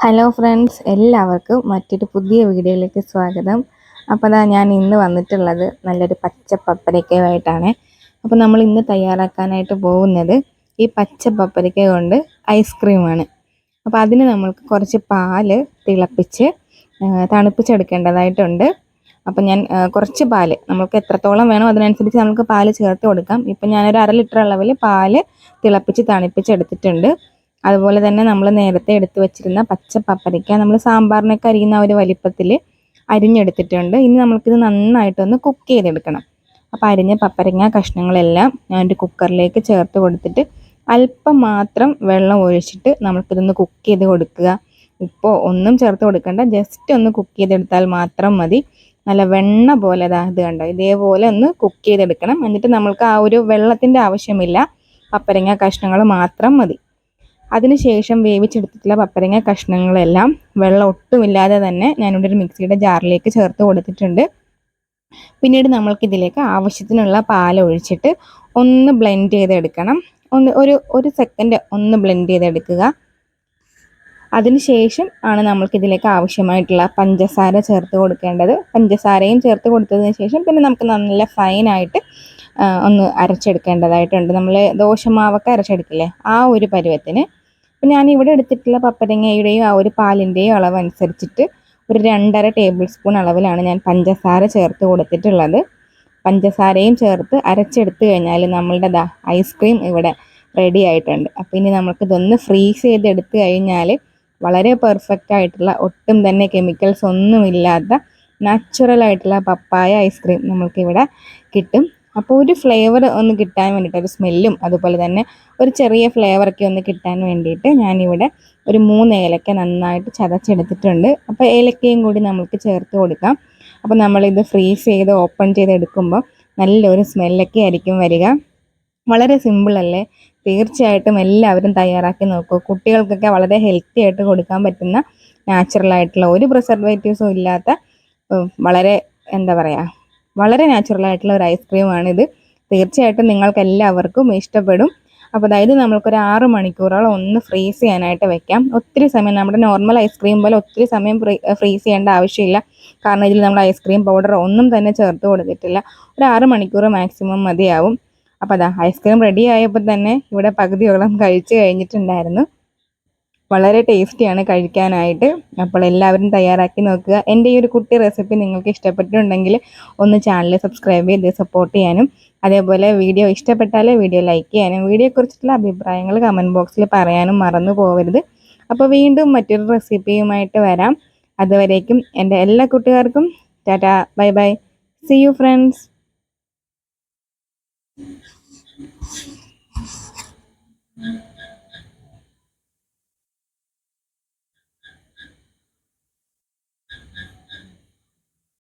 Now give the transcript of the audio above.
Hello friends, എല്ലാവർക്കും മറ്റൊരു പുതിയ വീഡിയോയിലേക്ക് സ്വാഗതം. അപ്പോൾ ഞാൻ ഇന്ന് വന്നിട്ടുള്ളത് നല്ലൊരു പച്ച പപ്പരക്കയുമായിട്ടാണ്. അപ്പോൾ നമ്മൾ ഇന്ന് തയ്യാറാക്കാനായിട്ട് പോകുന്നത് ഈ പച്ച പപ്പരക്ക കൊണ്ട് ഐസ്ക്രീമാണ്. അപ്പോൾ അതിന് നമ്മൾക്ക് കുറച്ച് പാല് തിളപ്പിച്ച് തണുപ്പിച്ചെടുക്കേണ്ടതായിട്ടുണ്ട്. അപ്പോൾ ഞാൻ കുറച്ച് പാല് നമുക്ക് എത്രത്തോളം വേണോ അതിനനുസരിച്ച് നമുക്ക് പാല് ചേർത്ത് കൊടുക്കാം. ഇപ്പം ഞാനൊരു 1/2 ലിറ്റർ അളവിൽ പാല് തിളപ്പിച്ച് തണുപ്പിച്ചെടുത്തിട്ടുണ്ട്. അതുപോലെ തന്നെ നമ്മൾ നേരത്തെ എടുത്തു വെച്ചിരുന്ന പച്ച പപ്പരയ്ക്ക നമ്മൾ സാമ്പാറിനൊക്കെ അരിയുന്ന ഒരു വലിപ്പത്തിൽ അരിഞ്ഞെടുത്തിട്ടുണ്ട്. ഇനി നമുക്കിത് നന്നായിട്ടൊന്ന് കുക്ക് ചെയ്തെടുക്കണം. അപ്പോൾ അരിഞ്ഞ പപ്പരങ്ങ കഷ്ണങ്ങളെല്ലാം ഞാനൊരു കുക്കറിലേക്ക് ചേർത്ത് കൊടുത്തിട്ട് അല്പം മാത്രം വെള്ളം ഒഴിച്ചിട്ട് നമുക്കിതൊന്ന് കുക്ക് ചെയ്ത് കൊടുക്കുക. ഇപ്പോൾ ഒന്നും ചേർത്ത് കൊടുക്കണ്ട, ജസ്റ്റ് ഒന്ന് കുക്ക് ചെയ്തെടുത്താൽ മാത്രം മതി. നല്ല വെണ്ണ പോലെ ഇത് കണ്ടോ, ഇതേപോലെ ഒന്ന് കുക്ക് ചെയ്തെടുക്കണം. എന്നിട്ട് നമ്മൾക്ക് ആ ഒരു വെള്ളത്തിൻ്റെ ആവശ്യമില്ല, പപ്പരങ്ങ കഷ്ണങ്ങൾ മാത്രം മതി. അതിനുശേഷം വേവിച്ചെടുത്തിട്ടുള്ള പപ്പരങ്ങ കഷ്ണങ്ങളെല്ലാം വെള്ളം ഒട്ടുമില്ലാതെ തന്നെ ഞാനിവിടെ ഒരു മിക്സിയുടെ ജാറിലേക്ക് ചേർത്ത് കൊടുത്തിട്ടുണ്ട്. പിന്നീട് നമ്മൾക്കിതിലേക്ക് ആവശ്യത്തിനുള്ള പാൽ ഒഴിച്ചിട്ട് ഒന്ന് ബ്ലെൻഡ് ചെയ്തെടുക്കണം. ഒരു സെക്കൻഡ് ഒന്ന് ബ്ലെൻഡ് ചെയ്തെടുക്കുക. അതിനുശേഷം ആണ് നമ്മൾക്കിതിലേക്ക് ആവശ്യമായിട്ടുള്ള പഞ്ചസാര ചേർത്ത് കൊടുക്കേണ്ടത്. പഞ്ചസാരയും ചേർത്ത് കൊടുത്തതിന് ശേഷം പിന്നെ നമുക്ക് നല്ല ഫൈനായിട്ട് ഒന്ന് അരച്ചെടുക്കേണ്ടതായിട്ടുണ്ട്. നമ്മൾ ദോശമാവൊക്കെ അരച്ചെടുക്കില്ലേ, ആ ഒരു പരുവത്തിന്. അപ്പോൾ ഞാനിവിടെ എടുത്തിട്ടുള്ള പപ്പരങ്ങയുടെയും ആ ഒരു പാലിൻ്റെയും അളവ് അനുസരിച്ചിട്ട് ഒരു 2.5 ടേബിൾ സ്പൂൺ അളവിലാണ് ഞാൻ പഞ്ചസാര ചേർത്ത് കൊടുത്തിട്ടുള്ളത്. പഞ്ചസാരയും ചേർത്ത് അരച്ചെടുത്ത് കഴിഞ്ഞാൽ നമ്മളുടെ ഐസ്ക്രീം ഇവിടെ റെഡി ആയിട്ടുണ്ട്. അപ്പോൾ ഇനി നമുക്കിതൊന്ന് ഫ്രീസ് ചെയ്തെടുത്ത് കഴിഞ്ഞാൽ വളരെ പെർഫെക്റ്റ് ആയിട്ടുള്ള, ഒട്ടും തന്നെ കെമിക്കൽസ് ഒന്നുമില്ലാത്ത നാച്ചുറൽ ആയിട്ടുള്ള പപ്പായ ഐസ്ക്രീം നമുക്കിവിടെ കിട്ടും. അപ്പോൾ ഒരു ഫ്ലേവർ ഒന്ന് കിട്ടാൻ വേണ്ടിയിട്ട്, ഒരു സ്മെല്ലും അതുപോലെ തന്നെ ഒരു ചെറിയ ഫ്ലേവറൊക്കെ ഒന്ന് കിട്ടാൻ വേണ്ടിയിട്ട് ഞാനിവിടെ ഒരു 3 ഏലക്ക നന്നായിട്ട് ചതച്ചെടുത്തിട്ടുണ്ട്. അപ്പോൾ ഏലക്കയും കൂടി നമുക്ക് ചേർത്ത് കൊടുക്കാം. അപ്പോൾ നമ്മളിത് ഫ്രീസ് ചെയ്ത് ഓപ്പൺ ചെയ്തെടുക്കുമ്പോൾ നല്ലൊരു സ്മെല്ലൊക്കെ ആയിരിക്കും വരിക. വളരെ സിമ്പിളല്ലേ? തീർച്ചയായിട്ടും എല്ലാവരും തയ്യാറാക്കി നോക്കൂ. കുട്ടികൾക്കൊക്കെ വളരെ ഹെൽത്തി ആയിട്ട് കൊടുക്കാൻ പറ്റുന്ന, നാച്ചുറലായിട്ടുള്ള, ഒരു പ്രിസർവേറ്റീവ്സും ഇല്ലാത്ത, വളരെ എന്താ പറയുക, വളരെ നാച്ചുറലായിട്ടുള്ള ഒരു ഐസ്ക്രീമാണിത്. തീർച്ചയായിട്ടും നിങ്ങൾക്ക് എല്ലാവർക്കും ഇഷ്ടപ്പെടും. അപ്പോൾ അതായത് നമ്മൾക്കൊരു 6 മണിക്കൂറോളം ഒന്ന് ഫ്രീസ് ചെയ്യാനായിട്ട് വെക്കാം. ഒത്തിരി സമയം, നമ്മുടെ നോർമൽ ഐസ്ക്രീം പോലെ ഒത്തിരി സമയം ഫ്രീസ് ചെയ്യേണ്ട ആവശ്യമില്ല. കാരണം ഇതിൽ നമ്മൾ ഐസ്ക്രീം പൗഡർ ഒന്നും തന്നെ ചേർത്ത് കൊടുത്തിട്ടില്ല. ഒരു 6 മണിക്കൂർ മാക്സിമം മതിയാവും. അപ്പോൾ ഐസ്ക്രീം റെഡി ആയപ്പോൾ തന്നെ ഇവിടെ പകുതിയോളം കഴിച്ച് കഴിഞ്ഞിട്ടുണ്ടായിരുന്നു. വളരെ ടേസ്റ്റിയാണ് കഴിക്കാനായിട്ട്. അപ്പോൾ എല്ലാവരും തയ്യാറാക്കി നോക്കുക. എൻ്റെ ഈ ഒരു കുട്ടി റെസിപ്പി നിങ്ങൾക്ക് ഇഷ്ടപ്പെട്ടിട്ടുണ്ടെങ്കിൽ ഒന്ന് ചാനൽ സബ്സ്ക്രൈബ് ചെയ്ത് സപ്പോർട്ട് ചെയ്യാനും, അതേപോലെ വീഡിയോ ഇഷ്ടപ്പെട്ടാൽ വീഡിയോ ലൈക്ക് ചെയ്യാനും, വീഡിയോയെക്കുറിച്ചുള്ള അഭിപ്രായങ്ങൾ കമൻറ്റ് ബോക്സിൽ പറയാനും മറന്നു പോകരുത്. അപ്പോൾ വീണ്ടും മറ്റൊരു റെസിപ്പിയുമായിട്ട് വരാം. അതുവരേക്കും എൻ്റെ എല്ലാ കൂട്ടുകാർക്കും tata, bye bye, see you friends.